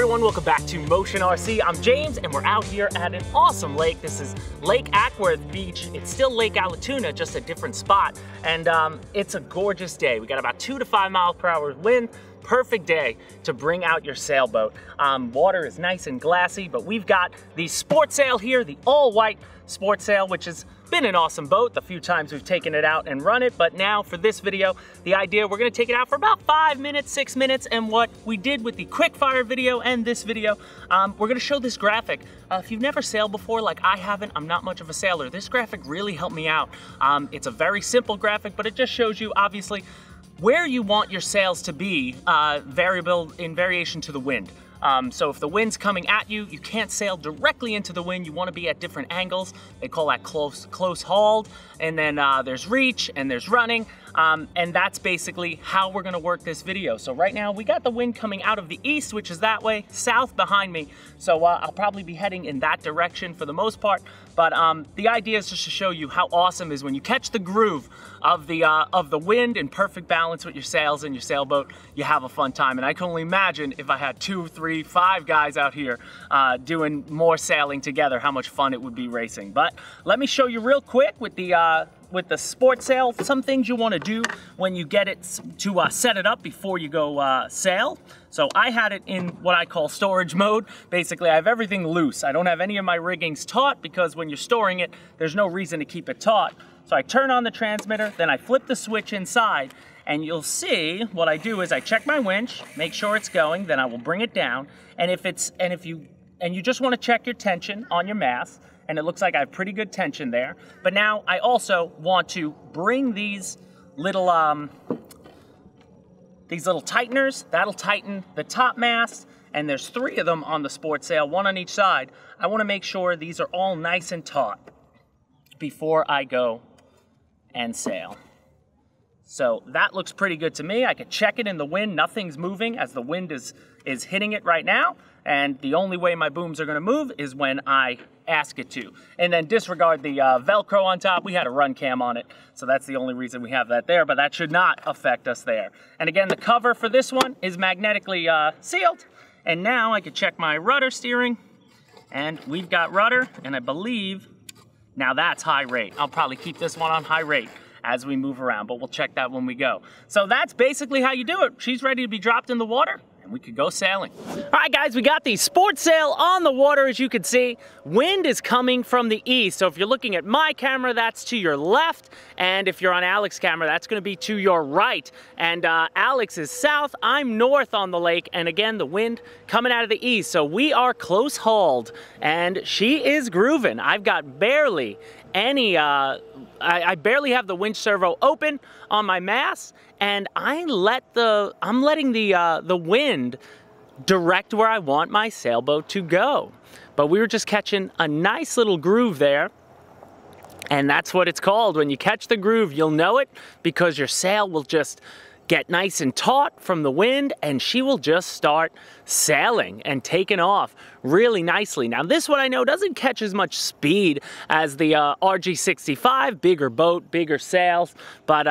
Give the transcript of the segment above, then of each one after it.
everyone, welcome back to Motion RC. I'm James and we're out here at an awesome lake. This is Lake Ackworth Beach. It's still Lake Allatoona, just a different spot. And it's a gorgeous day. We got about 2 to 5 miles per hour wind. Perfect day to bring out your sailboat. Water is nice and glassy, but we've got the Sportsail here, the all-white Sportsail, which has been an awesome boat. The few times we've taken it out and run it, but now for this video, the idea, we're gonna take it out for about 5 minutes, 6 minutes, and what we did with the quick fire video and this video, we're gonna show this graphic. If you've never sailed before, like I haven't, I'm not much of a sailor, this graphic really helped me out. It's a very simple graphic, but it just shows you, obviously, where you want your sails to be, variable in variation to the wind. So if the wind's coming at you, you can't sail directly into the wind. You want to be at different angles. They call that close hauled. And then there's reach and there's running. And that's basically how we're going to work this video. So right now we got the wind coming out of the east, which is that way, south behind me. So I'll probably be heading in that direction for the most part. But the idea is just to show you how awesome it is when you catch the groove of the wind in perfect balance with your sails and your sailboat, you have a fun time. And I can only imagine if I had 2, 3, 5 guys out here doing more sailing together, how much fun it would be racing. But let me show you real quick with the Sportsail, some things you want to do when you get it to set it up before you go sail. So I had it in what I call storage mode. Basically, I have everything loose. I don't have any of my riggings taut because when you're storing it, there's no reason to keep it taut. So I turn on the transmitter, then I flip the switch inside, and you'll see what I do is I check my winch, make sure it's going, then I will bring it down. And you just want to check your tension on your mast, and it looks like I have pretty good tension there. But now I also want to bring these little tighteners. That'll tighten the top mast, and there's 3 of them on the Sportsail, 1 on each side. I want to make sure these are all nice and taut before I go and sail. So that looks pretty good to me. I could check it in the wind. Nothing's moving as the wind is hitting it right now. And the only way my booms are going to move is when I ask it to. And then disregard the Velcro on top. We had a run cam on it, so that's the only reason we have that there, but that should not affect us there. And again, the cover for this one is magnetically sealed. And now I can check my rudder steering, and we've got rudder, and I believe, now that's high rate. I'll probably keep this one on high rate as we move around, but we'll check that when we go. So that's basically how you do it. She's ready to be dropped in the water, and we could go sailing. All right, guys, we got the Sportsail on the water, as you can see. Wind is coming from the east, so if you're looking at my camera, that's to your left, and if you're on Alex's camera, that's gonna be to your right. And Alex is south, I'm north on the lake, and again, the wind coming out of the east, so we are close hauled, and she is grooving. I've got barely any, I barely have the winch servo open on my mast, and I'm letting the wind direct where I want my sailboat to go. But we were just catching a nice little groove there, and that's what it's called. When you catch the groove, you'll know it because your sail will just get nice and taut from the wind, and she will just start sailing and taking off really nicely. Now this one I know doesn't catch as much speed as the RG65, bigger boat, bigger sails, but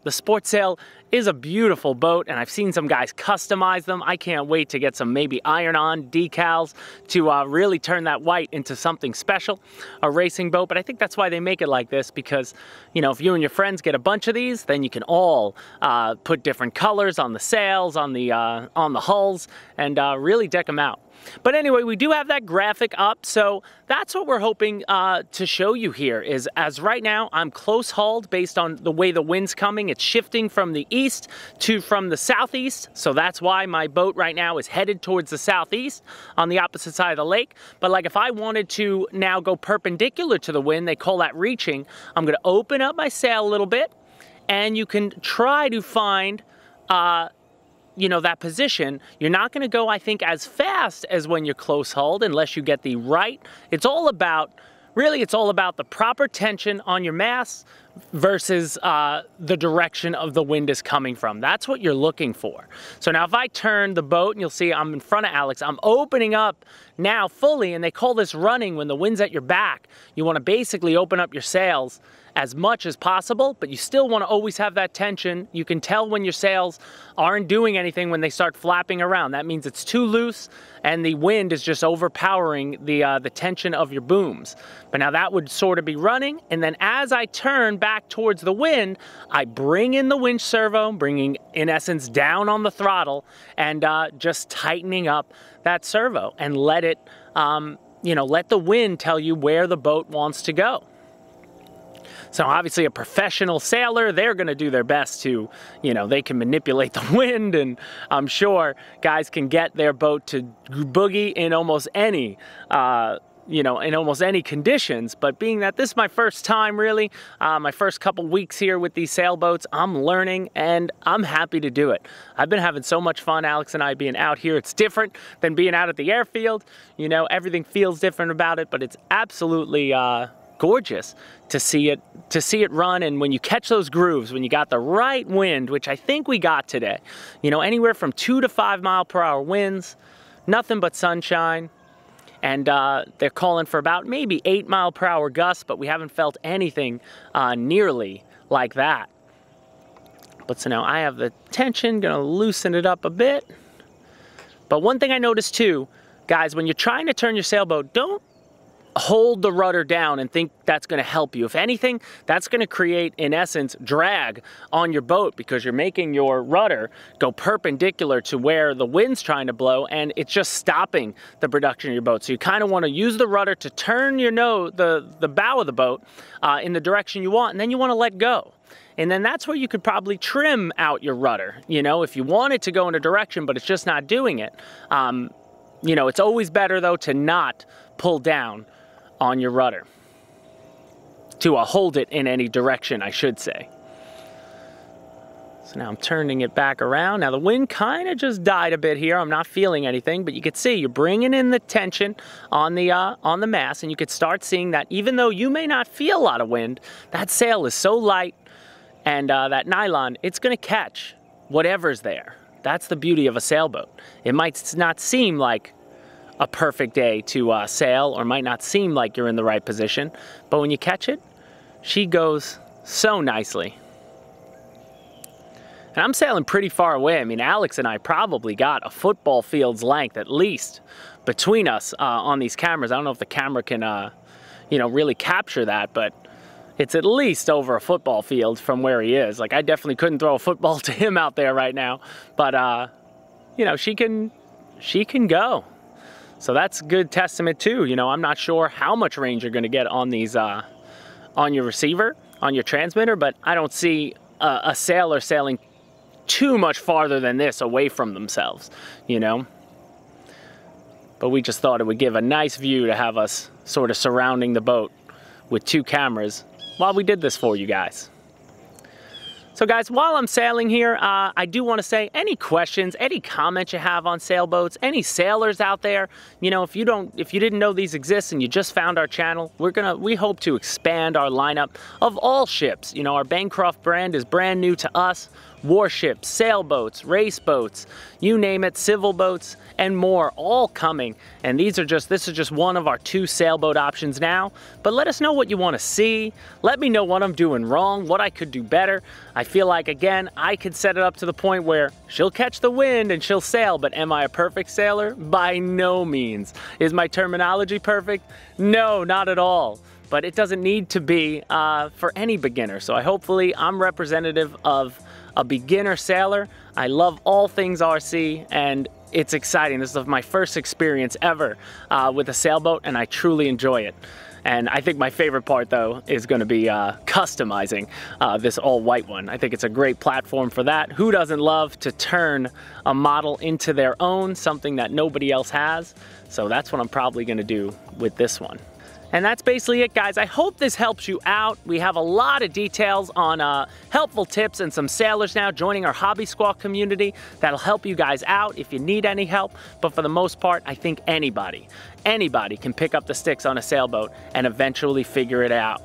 the Sportsail is a beautiful boat, and I've seen some guys customize them. I can't wait to get some maybe iron-on decals to really turn that white into something special, a racing boat. But I think that's why they make it like this, because, you know, if you and your friends get a bunch of these, then you can all put different colors on the sails, on the hulls, and really deck them out. But anyway, we do have that graphic up, so that's what we're hoping to show you here is, as right now, I'm close hauled based on the way the wind's coming. It's shifting from the east to from the southeast, so that's why my boat right now is headed towards the southeast on the opposite side of the lake. But like if I wanted to now go perpendicular to the wind, they call that reaching, I'm going to open up my sail a little bit, and you can try to find you know, that position. You're not going to go, I think, as fast as when you're close hauled unless you get the right. It's all about, really, it's all about the proper tension on your mast versus the direction of the wind is coming from. That's what you're looking for. So now if I turn the boat, and you'll see I'm in front of Alex, I'm opening up now fully, and they call this running when the wind's at your back. You want to basically open up your sails as much as possible, but you still want to always have that tension. You can tell when your sails aren't doing anything when they start flapping around. That means it's too loose and the wind is just overpowering the tension of your booms. But now that would sort of be running, and then as I turn back towards the wind, I bring in the winch servo, bringing in essence down on the throttle, and just tightening up that servo and let it, let the wind tell you where the boat wants to go. So obviously a professional sailor, they're going to do their best to, they can manipulate the wind, and I'm sure guys can get their boat to boogie in almost any, in almost any conditions. But being that this is my first time really, my first couple weeks here with these sailboats, I'm learning and I'm happy to do it. I've been having so much fun, Alex and I, being out here. It's different than being out at the airfield. Everything feels different about it, but it's absolutely, gorgeous to see it run. And when you catch those grooves, when you got the right wind, which I think we got today, anywhere from 2 to 5 mile/hour winds, nothing but sunshine, and they're calling for about maybe 8 mile/hour gusts, but we haven't felt anything nearly like that. But so now I have the tension, gonna loosen it up a bit. But one thing I noticed too, guys, when you're trying to turn your sailboat, don't hold the rudder down and think that's going to help you. If anything, that's going to create, in essence, drag on your boat, because you're making your rudder go perpendicular to where the wind's trying to blow, and it's just stopping the production of your boat. So you kind of want to use the rudder to turn your the bow of the boat in the direction you want, and then you want to let go. And then that's where you could probably trim out your rudder, if you want it to go in a direction, but it's just not doing it. It's always better, though, to not pull down on your rudder, to hold it in any direction, I should say. So now I'm turning it back around. Now the wind kind of just died a bit here. I'm not feeling anything, but you can see you're bringing in the tension on the mast, and you could start seeing that even though you may not feel a lot of wind, that sail is so light, and that nylon, it's going to catch whatever's there. That's the beauty of a sailboat. It might not seem like a perfect day to sail, or might not seem like you're in the right position, but when you catch it, she goes so nicely. And I'm sailing pretty far away. I mean, Alex and I probably got a football field's length at least between us on these cameras. I don't know if the camera can, really capture that, but it's at least over a football field from where he is. Like, I definitely couldn't throw a football to him out there right now, but she can go. So that's a good testament too. I'm not sure how much range you're going to get on these, on your receiver, on your transmitter, but I don't see a sailor sailing too much farther than this away from themselves, But we just thought it would give a nice view to have us sort of surrounding the boat with 2 cameras while we did this for you guys. So guys, while I'm sailing here, I do want to say, any questions, any comments you have on sailboats, any sailors out there, if you didn't know these exist and you just found our channel, we hope to expand our lineup of all ships. Our Bancroft brand is brand new to us. Warships, sailboats, race boats, you name it, civil boats, and more, all coming. And this is just one of our 2 sailboat options now. But let us know what you want to see. Let me know what I'm doing wrong, what I could do better. I feel like, again, I could set it up to the point where she'll catch the wind and she'll sail, but am I a perfect sailor? By no means. Is my terminology perfect? No, not at all. But it doesn't need to be for any beginner. So hopefully I'm representative of a beginner sailor. I love all things RC, and it's exciting. This is my first experience ever with a sailboat, and I truly enjoy it. And I think my favorite part, though, is going to be customizing this all-white one. I think it's a great platform for that. Who doesn't love to turn a model into their own, something that nobody else has? So that's what I'm probably going to do with this one. And that's basically it, guys. I hope this helps you out. We have a lot of details on helpful tips and some sailors now joining our Hobby Squawk community that'll help you guys out if you need any help. But for the most part, I think anybody can pick up the sticks on a sailboat and eventually figure it out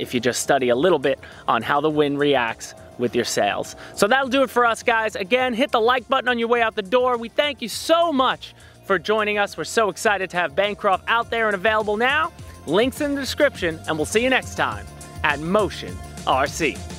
if you just study a little bit on how the wind reacts with your sails. So that'll do it for us, guys. Again, hit the like button on your way out the door. We thank you so much for joining us. We're so excited to have Bancroft out there and available now. Links in the description, and we'll see you next time at Motion RC.